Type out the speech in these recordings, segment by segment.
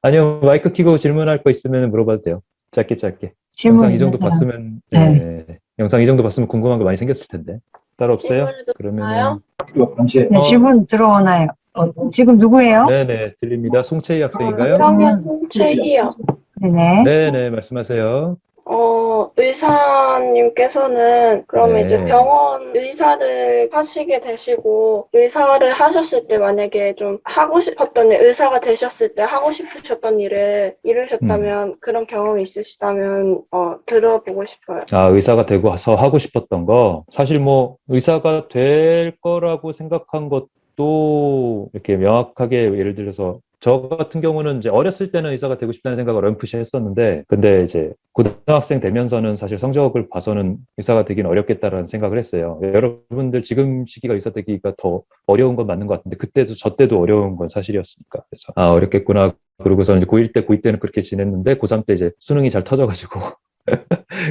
아니요, 마이크 키고 질문할 거 있으면 물어봐도 돼요. 짧게 짧게. 질문 영상 이 있는 정도 사람. 봤으면, 네. 예, 영상 이 정도 봤으면 궁금한 거 많이 생겼을 텐데. 따로 없어요? 질문을 드릴까요? 그러면은, 네, 질문 들어오나요? 지금 누구예요? 네네, 들립니다. 송채희 학생인가요? 6학년 송채희요. 네네. 네네, 말씀하세요. 의사님께서는 그러면 이제 네. 병원 의사를 하시게 되시고, 의사를 하셨을 때 만약에 좀 하고 싶었던 일, 의사가 되셨을 때 하고 싶으셨던 일을 이루셨다면, 그런 경험이 있으시다면, 들어보고 싶어요. 아, 의사가 되고 와서 하고 싶었던 거. 사실 뭐, 의사가 될 거라고 생각한 것도 이렇게 명확하게 예를 들어서 저 같은 경우는 이제 어렸을 때는 의사가 되고 싶다는 생각을 어렴풋이 했었는데, 근데 이제 고등학생 되면서는 사실 성적을 봐서는 의사가 되긴 어렵겠다라는 생각을 했어요. 여러분들 지금 시기가 의사 되기가 더 어려운 건 맞는 것 같은데, 그때도 저 때도 어려운 건 사실이었으니까. 그래서, 아, 어렵겠구나. 그러고서 이제 고1 때, 고2 때는 그렇게 지냈는데, 고3 때 이제 수능이 잘 터져가지고,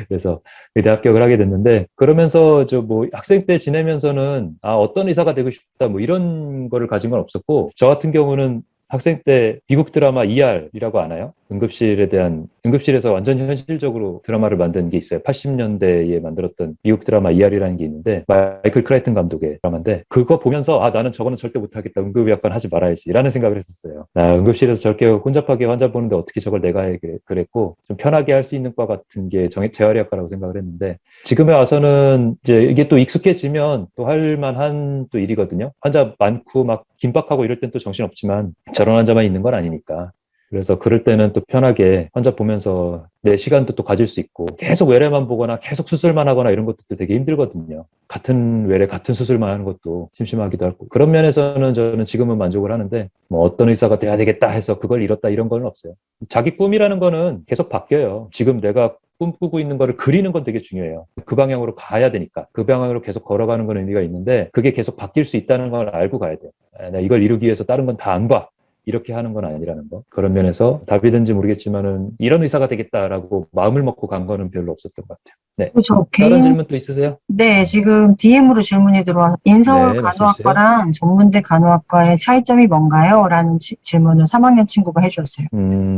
그래서 의대 합격을 하게 됐는데 그러면서 저 뭐 학생 때 지내면서는 아 어떤 의사가 되고 싶다 뭐 이런 거를 가진 건 없었고 저 같은 경우는 학생 때 미국 드라마 ER이라고 아나요? 응급실에서 완전 현실적으로 드라마를 만든 게 있어요. 80년대에 만들었던 미국 드라마 ER이라는 게 있는데 마이클 크라이튼 감독의 드라마인데 그거 보면서 아 나는 저거는 절대 못하겠다. 응급의학관 하지 말아야지라는 생각을 했었어요. 나 응급실에서 저렇게 혼잡하게 환자 보는데 어떻게 저걸 내가 해 그랬고 좀 편하게 할 수 있는 과 같은 게 재활의학과라고 생각을 했는데 지금에 와서는 이제 이게 또 익숙해지면 또 할 만한 또 일이거든요. 환자 많고 막 긴박하고 이럴 땐 또 정신없지만 저런 환자만 있는 건 아니니까. 그래서 그럴 때는 또 편하게 환자 보면서 내 시간도 또 가질 수 있고 계속 외래만 보거나 계속 수술만 하거나 이런 것도 되게 힘들거든요. 같은 외래 같은 수술만 하는 것도 심심하기도 하고 그런 면에서는 저는 지금은 만족을 하는데 뭐 어떤 의사가 돼야 되겠다 해서 그걸 이뤘다 이런 건 없어요. 자기 꿈이라는 거는 계속 바뀌어요. 지금 내가 꿈꾸고 있는 거를 그리는 건 되게 중요해요. 그 방향으로 가야 되니까. 그 방향으로 계속 걸어가는 건 의미가 있는데 그게 계속 바뀔 수 있다는 걸 알고 가야 돼요. 나 이걸 이루기 위해서 다른 건 다 안 봐. 이렇게 하는 건 아니라는 거. 그런 면에서 답이 된지 모르겠지만은 이런 의사가 되겠다라고 마음을 먹고 간 거는 별로 없었던 것 같아요. 네. 저 다른 개인, 질문 또 있으세요? 네, 지금 DM으로 질문이 들어와서 인서울 네, 말씀해 주세요. 간호학과랑 전문대 간호학과의 차이점이 뭔가요? 라는 질문을 3학년 친구가 해주었어요.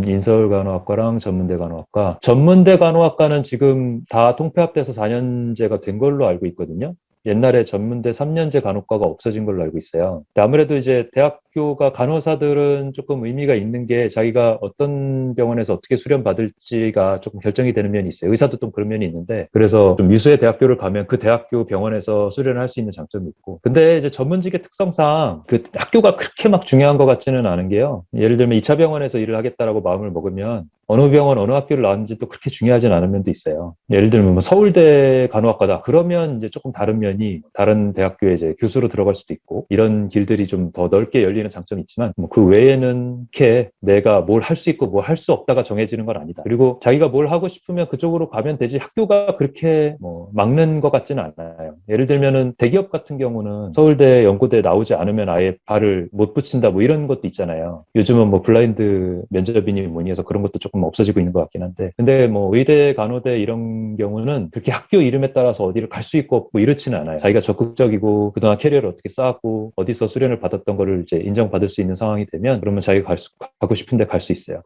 인서울 간호학과랑 전문대 간호학과. 전문대 간호학과는 지금 다 통폐합돼서 4년제가 된 걸로 알고 있거든요. 옛날에 전문대 3년제 간호과가 없어진 걸로 알고 있어요. 근데 아무래도 이제 대학교가 간호사들은 조금 의미가 있는 게 자기가 어떤 병원에서 어떻게 수련 받을지가 조금 결정이 되는 면이 있어요. 의사도 좀 그런 면이 있는데 그래서 좀 유수의 대학교를 가면 그 대학교 병원에서 수련을 할 수 있는 장점이 있고 근데 이제 전문직의 특성상 그 학교가 그렇게 막 중요한 것 같지는 않은 게요. 예를 들면 2차 병원에서 일을 하겠다라고 마음을 먹으면 어느 병원, 어느 학교를 나왔는지 또 그렇게 중요하진 않은 면도 있어요. 예를 들면 뭐 서울대 간호학과다. 그러면 이제 조금 다른 면이 다른 대학교에 이제 교수로 들어갈 수도 있고 이런 길들이 좀 더 넓게 열리는 장점이 있지만 뭐 그 외에는 이렇게 내가 뭘 할 수 있고 뭘 할 수 없다가 정해지는 건 아니다. 그리고 자기가 뭘 하고 싶으면 그쪽으로 가면 되지 학교가 그렇게 뭐 막는 것 같지는 않아요. 예를 들면은 대기업 같은 경우는 서울대, 연고대 나오지 않으면 아예 발을 못 붙인다 뭐 이런 것도 있잖아요. 요즘은 뭐 블라인드 면접이니 뭐니 해서 그런 것도 조금 없어지고 있는 것 같긴 한데 근데 뭐 의대, 간호대 이런 경우는 그렇게 학교 이름에 따라서 어디를 갈 수 있고 없고 이렇지는 않아요. 자기가 적극적이고 그동안 캐리어를 어떻게 쌓았고 어디서 수련을 받았던 거를 이제 인정받을 수 있는 상황이 되면 그러면 자기가 가고 싶은데 갈 수 있어요.